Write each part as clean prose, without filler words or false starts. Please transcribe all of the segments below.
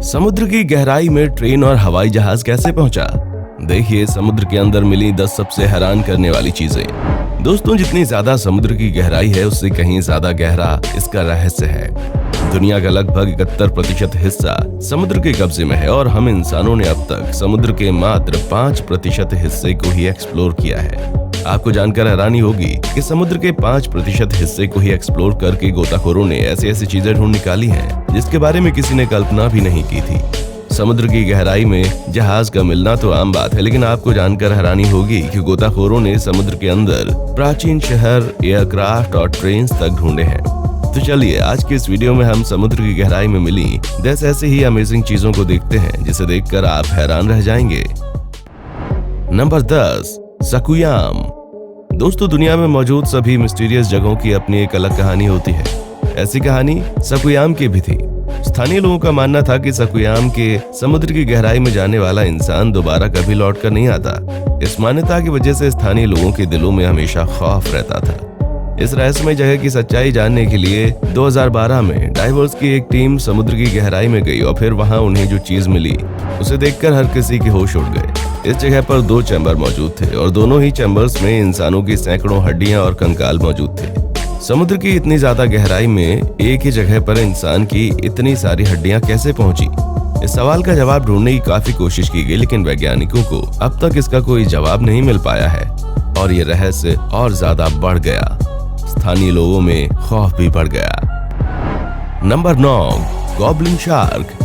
समुद्र की गहराई में ट्रेन और हवाई जहाज कैसे पहुंचा? देखिए समुद्र के अंदर मिली 10 सबसे हैरान करने वाली चीजें। दोस्तों, जितनी ज्यादा समुद्र की गहराई है उससे कहीं ज्यादा गहरा इसका रहस्य है। दुनिया का लगभग 71% हिस्सा समुद्र के कब्जे में है और हम इंसानों ने अब तक समुद्र के मात्र 5% हिस्से को ही एक्सप्लोर किया है। आपको जानकर हैरानी होगी कि समुद्र के 5% हिस्से को ही एक्सप्लोर करके गोताखोरों ने ऐसी चीजें ढूंढ निकाली हैं जिसके बारे में किसी ने कल्पना भी नहीं की थी। समुद्र की गहराई में जहाज का मिलना तो आम बात है, लेकिन आपको जानकर हैरानी होगी कि गोताखोरों ने समुद्र के अंदर प्राचीन शहर, एयरक्राफ्ट और ट्रेन तक ढूंढे हैं। तो चलिए आज के इस वीडियो में हम समुद्र की गहराई में मिली 10 ऐसे ही अमेजिंग चीजों को देखते हैं जिसे देखकर आप हैरान रह जाएंगे। नंबर 10, सकुयाम। दोस्तों, दुनिया में मौजूद सभी मिस्टीरियस जगहों की अपनी एक अलग कहानी होती है। ऐसी कहानी सकुयाम की भी थी। स्थानीय लोगों का मानना था कि सकुयाम के समुद्र की गहराई में जाने वाला इंसान दोबारा कभी लौट कर नहीं आता। इस मान्यता की वजह से स्थानीय लोगों के दिलों में हमेशा खौफ रहता था। इस रहस्यमय जगह की सच्चाई जानने के लिए 2012 में डाइवर्स की एक टीम समुद्र की गहराई में गई और फिर वहां उन्हें जो चीज मिली उसे देखकर हर किसी के होश उड़ गए। इस जगह पर 2 चैम्बर मौजूद थे और दोनों ही चैम्बर्स में इंसानों की सैकड़ों हड्डियां और कंकाल मौजूद थे। समुद्र की इतनी ज्यादा गहराई में एक ही जगह पर इंसान की इतनी सारी हड्डियां कैसे पहुंची? इस सवाल का जवाब ढूंढने की काफी कोशिश की गई, लेकिन वैज्ञानिकों को अब तक इसका कोई जवाब नहीं मिल पाया है और ये रहस्य और ज्यादा बढ़ गया। स्थानीय लोगों में खौफ भी बढ़ गया। Number 9, goblin shark.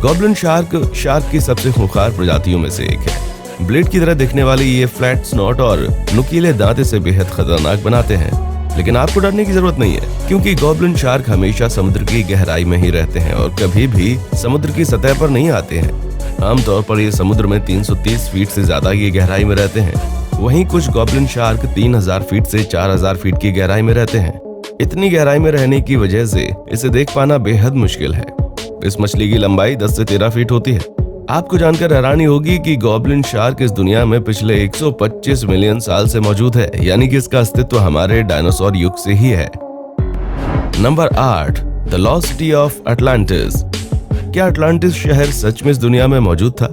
Goblin shark की सबसे खूंखार प्रजातियों में से एक है। ब्लेड की तरह दिखने वाली ये फ्लैट स्नॉट और नुकीले दांत इसे बेहद खतरनाक बनाते हैं, लेकिन आपको डरने की जरूरत नहीं है क्योंकि गॉब्लिन शार्क हमेशा समुद्र की गहराई में ही रहते हैं और कभी भी समुद्र की सतह पर नहीं आते हैं। आमतौर पर ये समुद्र में 330 फीट से ज्यादा की गहराई में रहते हैं। वहीं कुछ गॉब्लिन शार्क 3000 फीट से 4000 फीट की गहराई में रहते हैं। इतनी गहराई में रहने की वजह से इसे देख पाना बेहद मुश्किल है। इस मछली की लंबाई 10 से 13 फीट होती है। आपको जानकर हैरानी होगी कि गॉब्लिन शार्क इस दुनिया में पिछले 125 मिलियन साल से मौजूद है, यानी कि इसका अस्तित्व हमारे डायनासोर युग से ही है। Number 8, the lost city of Atlantis. क्या अटलांटिस शहर सच में इस दुनिया में मौजूद था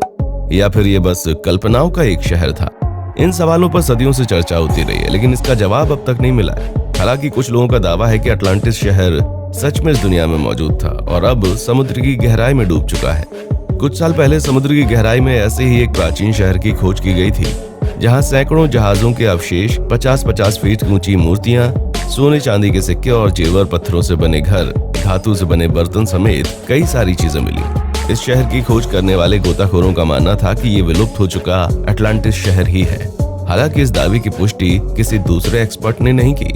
या फिर ये बस कल्पनाओं का एक शहर था? इन सवालों पर सदियों से चर्चा होती रही है, लेकिन इसका जवाब अब तक नहीं मिला है। हालांकि कुछ लोगों का दावा है कि अटलांटिस शहर सच में इस दुनिया में मौजूद था और अब समुद्र की गहराई में डूब चुका है। कुछ साल पहले समुद्र की गहराई में ऐसे ही एक प्राचीन शहर की खोज की गई थी, जहां सैकड़ों जहाजों के अवशेष, 50-50 फीट ऊंची मूर्तियां, सोने चांदी के सिक्के और जेवर, पत्थरों से बने घर, धातु से बने बर्तन समेत कई सारी चीजें मिली। इस शहर की खोज करने वाले गोताखोरों का मानना था कि ये विलुप्त हो चुका अटलांटिस शहर ही है। हालांकि इस दावे की पुष्टि किसी दूसरे एक्सपर्ट ने नहीं की।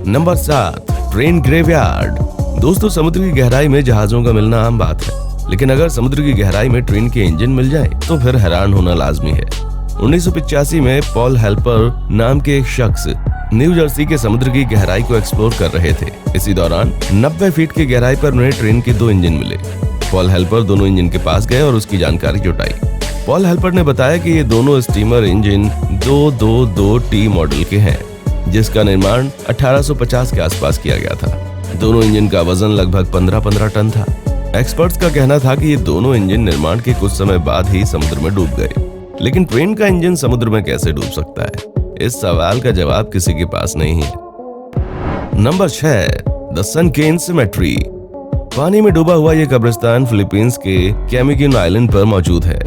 Number 7, train graveyard. दोस्तों, समुद्र की गहराई में जहाजों का मिलना आम बात है, लेकिन अगर समुद्र की गहराई में ट्रेन के इंजन मिल जाए तो फिर हैरान होना लाजमी है। 1985 में पॉल हेल्पर नाम के एक शख्स न्यू जर्सी के समुद्र की गहराई को एक्सप्लोर कर रहे थे। इसी दौरान 90 फीट की गहराई पर उन्हें ट्रेन के 2 इंजन मिले। पॉल हेल्पर दोनों इंजन के पास गए और उसकी जानकारी जुटाई। पॉल हेल्पर ने बताया कि ये दोनों स्टीमर इंजन 222T मॉडल के हैं, जिसका निर्माण 1850 के आसपास किया गया था। दोनों इंजन का वजन लगभग 15-15 टन था। एक्सपर्ट्स का कहना था कि ये दोनों इंजन निर्माण के कुछ समय बाद ही समुद्र में डूब गए, लेकिन ट्रेन का इंजन समुद्र में कैसे डूब सकता है? इस सवाल का जवाब किसी के पास नहीं है। Number 6, the सनकेन symmetry. पानी में डूबा हुआ यह कब्रिस्तान फिलीपींस के कैमिगिन आइलैंड पर मौजूद है।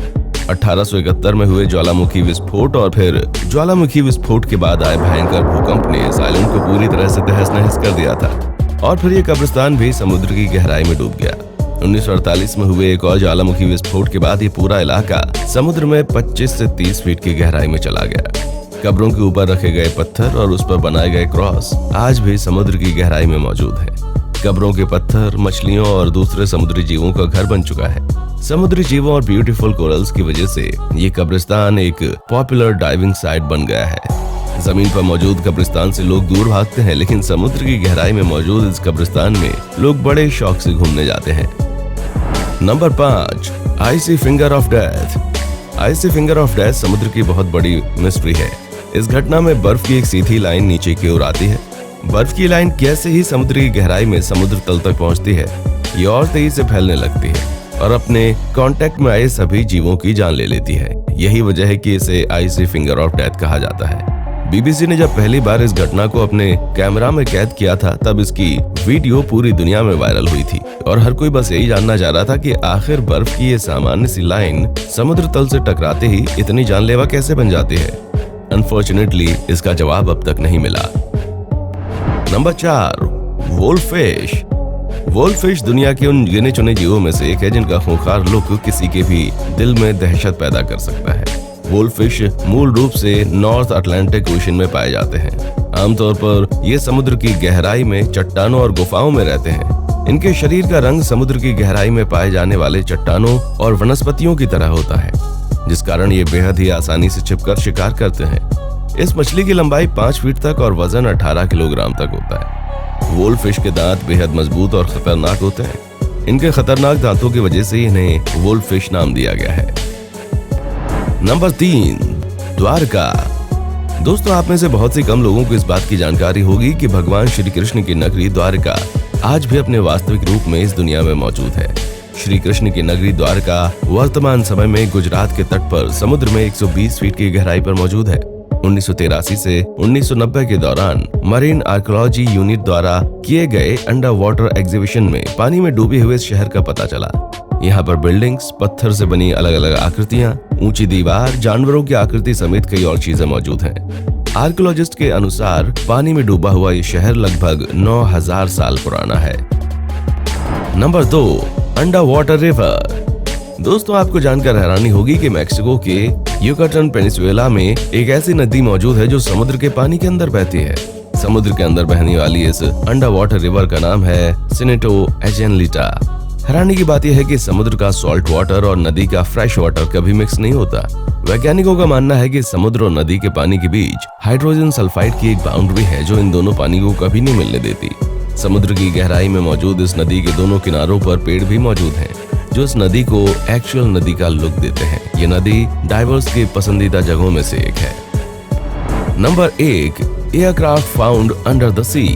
1871 में हुए ज्वालामुखी विस्फोट और फिर ज्वालामुखी विस्फोट के बाद आए भयंकर भूकंप ने इस आइलैंड को पूरी तरह से तहस नहस कर दिया था और फिर यह कब्रिस्तान भी समुद्र की गहराई में डूब गया। 1948 में हुए एक और ज्वालामुखी विस्फोट के बाद ये पूरा इलाका समुद्र में 25 से 30 फीट की गहराई में चला गया। कब्रों के ऊपर रखे गए पत्थर और उस पर बनाए गए क्रॉस आज भी समुद्र की गहराई में मौजूद है। कब्रों के पत्थर मछलियों और दूसरे समुद्री जीवों का घर बन चुका है। समुद्री जीवों और ब्यूटीफुल कोरल्स की वजह से ये कब्रिस्तान एक पॉपुलर डाइविंग साइट बन गया है। जमीन पर मौजूद कब्रिस्तान से लोग दूर भागते हैं, लेकिन समुद्र की गहराई में मौजूद इस कब्रिस्तान में लोग बड़े शौक से घूमने जाते हैं। Number 5, icy finger of death. Icy finger of death समुद्र की बहुत बड़ी मिस्ट्री है। इस घटना में बर्फ की एक सीधी लाइन नीचे की ओर आती है। बर्फ की लाइन कैसे ही समुद्र की गहराई में समुद्र तल तक पहुंचती है, ये और तेजी से फैलने लगती है और अपने कांटेक्ट में आए सभी जीवों की जान ले लेती है। यही वजह है कि इसे आइसी फिंगर ऑफ डेथ कहा जाता है। बीबीसी ने जब पहली बार इस घटना को अपने कैमरा में कैद किया था, तब इसकी वीडियो पूरी दुनिया में वायरल हुई थी और हर कोई बस यही जानना चाह रहा था कि आखिर बर्फ की ये सामान्य सी लाइन समुद्र तल से टकराते ही इतनी जानलेवा कैसे बन जाती है। अनफॉर्चुनेटली इसका जवाब अब तक नहीं मिला। नंबर 4, वोल्फिश। वोल्फिश दुनिया के उन गिने चुने जीवों में से एक है जिनका खूंखार लुक किसी के भी दिल में दहशत पैदा कर सकता है। वोल्फिश मूल रूप से नॉर्थ अटलांटिक ओशन में पाए जाते हैं। आमतौर पर ये समुद्र की गहराई में चट्टानों और गुफाओं में रहते हैं। इनके शरीर का रंग समुद्र की गहराई में पाए जाने वाले चट्टानों और वनस्पतियों की तरह होता है, जिस कारण ये बेहद ही आसानी से छिपकर शिकार करते हैं। इस मछली की लंबाई 5 फीट तक और वजन 18 किलोग्राम तक होता है। वोल्फिश के दांत बेहद मजबूत और खतरनाक होते हैं। इनके खतरनाक दांतों की वजह से इन्हें वोल्फिश नाम दिया गया है। नंबर 3, द्वारका। दोस्तों, आप में से बहुत ही कम लोगों को इस बात की जानकारी होगी कि भगवान श्री कृष्ण की नगरी द्वारका आज भी अपने वास्तविक रूप में इस दुनिया में मौजूद है। श्री कृष्ण की नगरी द्वारका वर्तमान समय में गुजरात के तट पर समुद्र में 120 फीट की गहराई पर मौजूद है। 1983 से 1990 के दौरान मरीन आर्कियोलॉजी यूनिट द्वारा किए गए अंडर वाटर एग्जीबिशन में पानी में डूबे हुए शहर का पता चला। यहाँ पर बिल्डिंग्स, पत्थर से बनी अलग अलग आकृतियाँ, ऊंची दीवार, जानवरों की आकृति समेत कई और चीजें मौजूद हैं। आर्कियोलॉजिस्ट के अनुसार पानी में डूबा हुआ ये शहर लगभग 9000 साल पुराना है। Number 2, under water river. दोस्तों, आपको जानकर हैरानी होगी कि मेक्सिको के युकाटन पेनिनसुला में एक ऐसी नदी मौजूद है जो समुद्र के पानी के अंदर बहती है। समुद्र के अंदर बहने वाली इस अंडर वाटर रिवर का नाम है सिनेटो एजेनलिटा। हैरानी की बात यह है कि समुद्र का सॉल्ट वाटर और नदी का फ्रेश वाटर कभी मिक्स नहीं होता। वैज्ञानिकों का मानना है कि समुद्र और नदी के पानी के बीच हाइड्रोजन सल्फाइड की एक बाउंड्री है जो इन दोनों पानी को कभी नहीं मिलने देती। समुद्र की गहराई में मौजूद इस नदी के दोनों किनारों पर पेड़ भी मौजूद हैं, जो इस नदी को एक्चुअल नदी का लुक देते हैं। ये नदी डाइवर्स की पसंदीदा जगहों में से एक है। Number 1, aircraft found under the sea.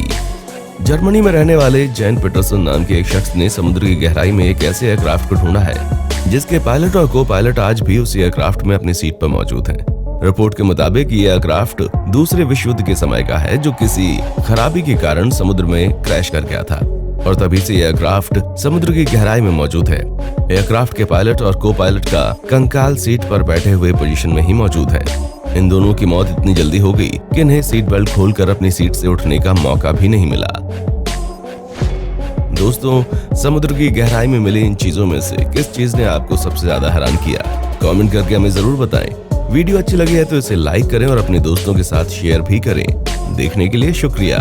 Germany में रहने वाले जैन पीटरसन नाम के एक शख्स ने समुद्र की गहराई में एक ऐसे एयरक्राफ्ट को ढूंढा है जिसके पायलट और को पायलट आज भी उस एयरक्राफ्ट में अपनी सीट पर मौजूद हैं। रिपोर्ट के मुताबिक ये एयरक्राफ्ट दूसरे विश्व युद्ध के समय का है, जो किसी खराबी के कारण समुद्र में क्रैश कर गया था और तभी से एयरक्राफ्ट समुद्र की गहराई में मौजूद है। एयरक्राफ्ट के पायलट और को पायलट का कंकाल सीट पर बैठे हुए पोजीशन में ही मौजूद है। इन दोनों की मौत इतनी जल्दी हो गई कि इन्हें सीट बेल्ट खोलकर अपनी सीट से उठने का मौका भी नहीं मिला। दोस्तों, समुद्र की गहराई में मिली इन चीजों में से किस चीज ने आपको सबसे ज्यादा हैरान किया? कमेंट करके हमें जरूर बताएं। वीडियो अच्छी लगी है तो इसे लाइक करें और अपने दोस्तों के साथ शेयर भी करें। देखने के लिए शुक्रिया।